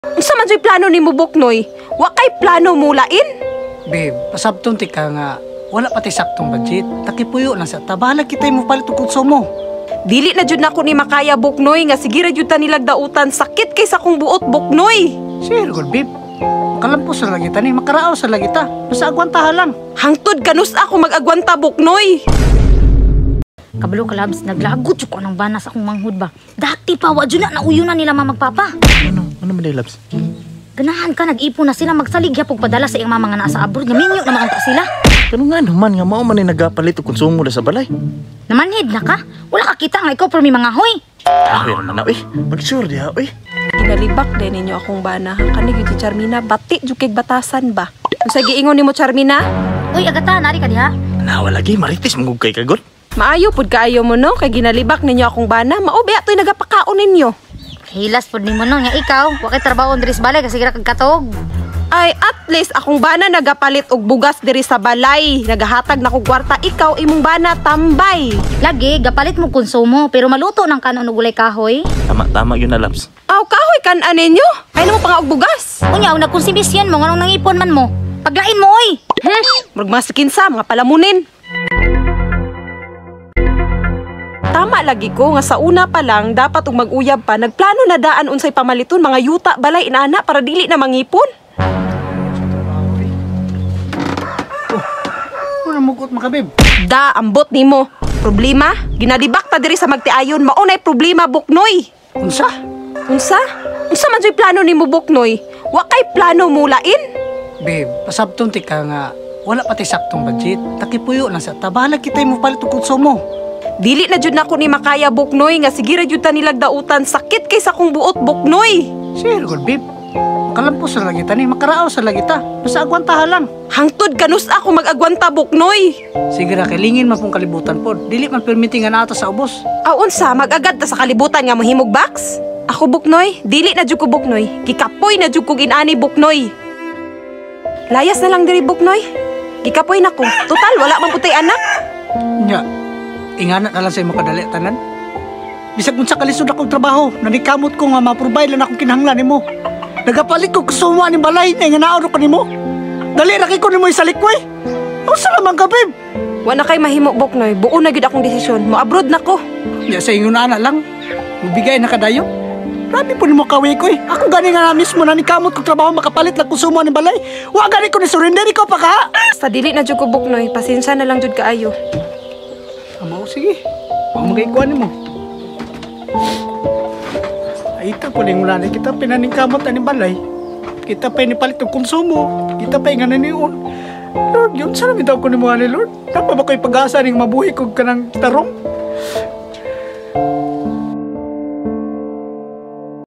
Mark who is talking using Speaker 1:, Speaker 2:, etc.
Speaker 1: Unsa man jud plano nimo Buknoy? Wa kay plano mulain?
Speaker 2: Babe, pasabton ti ka nga wala pati saktong budget. Takipuyo lang sa tabalag kita mo palit og konsumo.
Speaker 1: Dili na jud nako ni makaya Buknoy nga sige ra jud ta nilagdautan sakit kay sa kong buot Buknoy.
Speaker 2: Sure, good babe. Makalampos sa lagi ta ni makaraaw sa lagi ta. Basta agwantaha lang.
Speaker 1: Hangtod kanus ako mag-agwanta Buknoy.
Speaker 3: Kabalo ka labs, naglagot ko ng bana sa akong manghud ba. Dati pa, wa dyan na nauyo na nila magpapa.
Speaker 4: Ano man labs?
Speaker 3: Ganahan ka, nag-ipo na sila magsaligya pag padala sa iyang mga nga nasa abroad. Gaminyo na makanta sila.
Speaker 4: Pero nga naman nga mao man ni nagapalit og konsumo na sa balay.
Speaker 3: Namanhid na ka? Wala ka kita nga ikaw pero may mga hoy.
Speaker 4: Pero man na mag-sure diha
Speaker 1: Ginalibak din ninyo akong bana. Kanig yung Charmina, bati jud kay batasan ba? Unsa giingon nimo Charmina?
Speaker 3: Uy, agata, nari ka diha.
Speaker 4: Nawa lagi marites mangugkay kagot.
Speaker 1: Maayo pud kaayo mo no, kay ginalibak ninyo akong bana. Maobe atoy nagapakaon ninyo.
Speaker 3: Hilas pud nimo no nga ikaw, wa kay trabaho diri sa balay kasi gira kag katog.
Speaker 1: Ay, at least akong bana nagapalit og bugas diri sa balay. Nagahatag na kog kwarta, ikaw imong bana tambay.
Speaker 3: Lagi, gapalit mo konsumo, pero maluto ng kanon og gulay kahoy.
Speaker 4: Tama yun na labs.
Speaker 1: Aw, kahoy kan ninyo. Ay namo pang og bugas.
Speaker 3: Unya, ang nagkonsumisyon mo, nganong nangipon man mo. Paglain mo, oy!
Speaker 1: Murag mga kinsa, mga palamunin. Tama lagi ko nga sa una pa lang dapat og mag-uyab pa nagplano na daan unsay pamaliton mga yuta balay inana para dili na mangipon.
Speaker 2: Ano mugot makabib?
Speaker 1: Da ambot nimo. Problema ginadibak ta diri sa magtiayon mao nay problema Buknoy.
Speaker 2: Unsa?
Speaker 1: Unsa man jud plano nimo Buknoy? Wa kay plano mulain?
Speaker 2: Babe, pasabton ti ka nga wala pati saktong budget. Takipuyo lang sa tabalag kita mo palit og konsumo.
Speaker 1: Dili na jud nako ni makaya Buknoy nga sige ra jud ta nilagdautan sakit kay sa kong buot Buknoy.
Speaker 2: Sure, good babe. Makalampos sa lagi ta ni makaraaw sa lagi ta. Basta agwantaha lang.
Speaker 1: Hangtod kanus ako mag-agwanta Buknoy.
Speaker 2: Sige ra, kailingin man pong kalibutan po. Dili man permitting nga nato sa ubos.
Speaker 1: Unsa magagad ta sa kalibutan nga mohimog box? Ako Buknoy, dili na jud ko Buknoy. Gikapoy na jud ko inani Buknoy. Layas na lang diri Buknoy. Gikapoy na ko. Total wala man putay anak.
Speaker 2: Nya, ingana na lang sa imo kadali tanan. Bisag unsa kalisod akong trabaho, nanikamot ko nga ma-provide lang akong kinahanglan nimo. Nagapalit ko kusumo ni balay nga naaro ko nimo. Dali ra kay ko nimo isalikway. Unsa naman ka, babe?
Speaker 1: Wa na kay mahimo Buknoy. Buo na gid akong desisyon. Mo-abroad na ko.
Speaker 2: Nya sa ingon ana lang. Mubigay na kadayo. Grabe po nimo kawi ko eh. Ako gani nga mismo nanikamot ko trabaho makapalit lang kusumo ni balay. Wa gani ko ni surrender ikaw pa ka.
Speaker 1: Sa dili na jud ko Buknoy. Pasensya na lang jud kaayo.
Speaker 2: Amo sige. Ang magaykuan nimo. Ay ito po ning ulan kita pinaningkamot ani balay. Kita pa ni palit og konsumo. Kita pa nga naniun. Lord, yun sana bitaw ko nimo ani Lord. Napa ba ko'y pag-asa ning mabuhi kog kanang tarong?